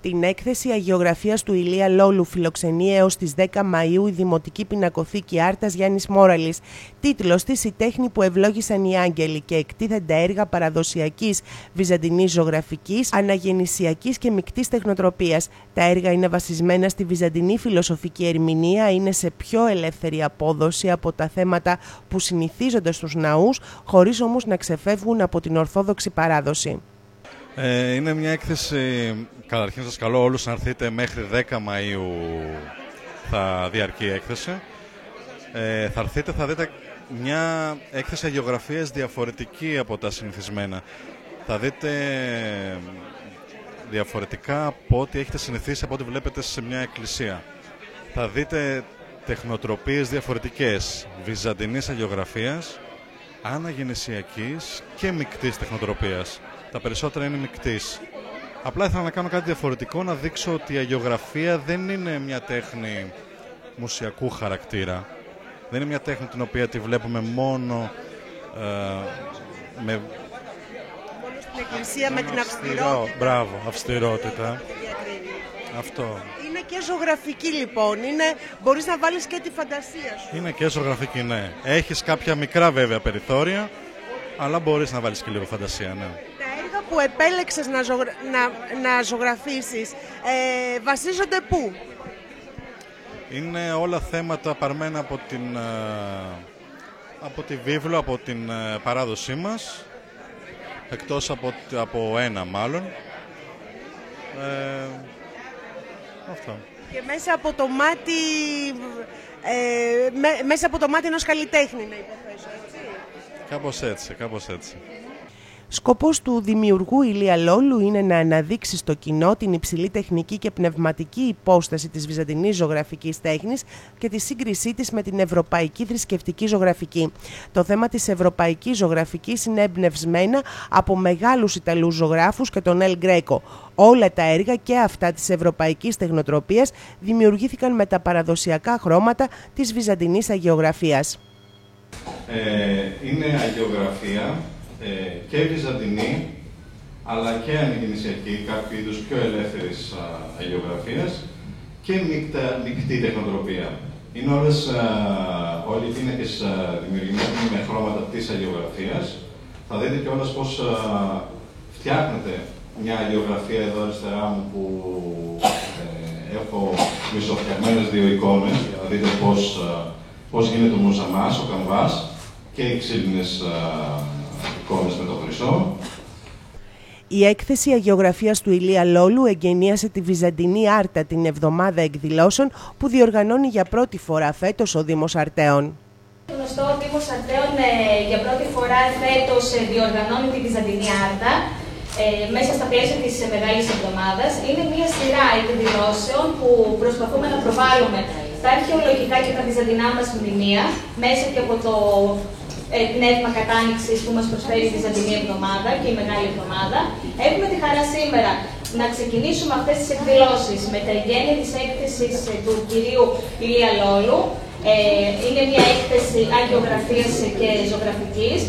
Την έκθεση αγιογραφίας του Ηλία Λόλου φιλοξενεί έως τις 10 Μαΐου η Δημοτική Πινακοθήκη Άρτας Γιάννης Μόραλης. Τίτλος της «Η τέχνη που ευλόγησαν οι άγγελοι» και εκτίθενται έργα παραδοσιακής βυζαντινής ζωγραφικής, αναγεννησιακής και μεικτής τεχνοτροπίας. Τα έργα είναι βασισμένα στη βυζαντινή φιλοσοφική ερμηνεία, είναι σε πιο ελεύθερη απόδοση από τα θέματα που συνηθίζονται στους ναούς, χωρίς όμως να ξεφεύγουν από την ορθόδοξη παράδοση. Είναι μια έκθεση, καταρχήν σας καλώ όλους να έρθετε μέχρι 10 Μαΐου θα διαρκεί η έκθεση. Θα έρθετε, θα δείτε μια έκθεση αγιογραφίας διαφορετική από τα συνηθισμένα. Θα δείτε διαφορετικά από ό,τι έχετε συνηθίσει, από ό,τι βλέπετε σε μια εκκλησία. Θα δείτε τεχνοτροπίες διαφορετικές, βυζαντινής αγιογραφίας, αναγεννησιακής και μεικτής τεχνοτροπίας. Τα περισσότερα είναι μεικτής. Απλά ήθελα να κάνω κάτι διαφορετικό, να δείξω ότι η αγιογραφία δεν είναι μια τέχνη μουσιακού χαρακτήρα. Δεν είναι μια τέχνη την οποία τη βλέπουμε μόνο Μόνο στην εκκλησία με την αυστηρότητα. Μπράβο, αυστηρότητα. Αυτό. Είναι και ζωγραφική λοιπόν, μπορείς να βάλεις και τη φαντασία σου. Είναι και ζωγραφική, ναι. Έχεις κάποια μικρά βέβαια περιθώρια, αλλά μπορείς να βάλεις και λίγο φαντασία, ναι. Τα έργα που επέλεξες να ζωγραφίσεις βασίζονται πού? Είναι όλα θέματα παρμένα από τη βίβλο, από την παράδοσή μας, εκτός από ένα μάλλον. Αυτό. Και μέσα από το μάτι ενός καλλιτέχνη, να υποθέσω, έτσι. Κάπως έτσι. Σκοπός του δημιουργού Ηλία Λόλου είναι να αναδείξει στο κοινό την υψηλή τεχνική και πνευματική υπόσταση της βυζαντινής ζωγραφικής τέχνης και τη σύγκρισή της με την ευρωπαϊκή θρησκευτική ζωγραφική. Το θέμα της ευρωπαϊκής ζωγραφικής είναι εμπνευσμένα από μεγάλους Ιταλούς ζωγράφους και τον Ελ Γκρέκο. Όλα τα έργα και αυτά της ευρωπαϊκής τεχνοτροπίας δημιουργήθηκαν με τα παραδοσιακά χρώματα της βυζαντινής αγιογραφίας. Είναι αγιογραφία και βυζαντινή, αλλά και αναγεννησιακή, κάποιο είδους πιο ελεύθερης αγιογραφίας και μεικτή τεχνοτροπία. Είναι όλοι οι πίνακες δημιουργημένοι με χρώματα της αγιογραφίας. Θα δείτε κιόλας πώς φτιάχνεται μια αγιογραφία εδώ αριστερά μου, που έχω μισοφτιαγμένες δύο εικόνες, για να δείτε πώς γίνεται ο μουζαμάς, ο καμβάς και οι ξύλινες εικόνες με το χρυσό. Η έκθεση αγιογραφίας του Ηλία Λόλου εγκαινίασε τη Βυζαντινή Άρτα την εβδομάδα εκδηλώσεων που διοργανώνει για πρώτη φορά φέτος ο Δήμος Αρτέων. Γνωστό, ο Δήμος Αρτέων για πρώτη φορά φέτος διοργανώνει τη Βυζαντινή Άρτα μέσα στα πλαίσια της Μεγάλης Εβδομάδας. Είναι μια σειρά εκδηλώσεων που προσπαθούμε να προβάλλουμε τα αρχαιολογικά και τα βυζαντινά μας μνημεία μέσα και από το πνεύμα κατάνοιξης που μας προσφέρει η Βυζαντινή Εβδομάδα και η Μεγάλη Εβδομάδα. Έχουμε τη χαρά σήμερα να ξεκινήσουμε αυτές τις εκδηλώσεις με τα εγγένεια της έκθεσης του κυρίου Ηλία Λόλου. Είναι μια έκθεση αγιογραφίας και ζωγραφικής.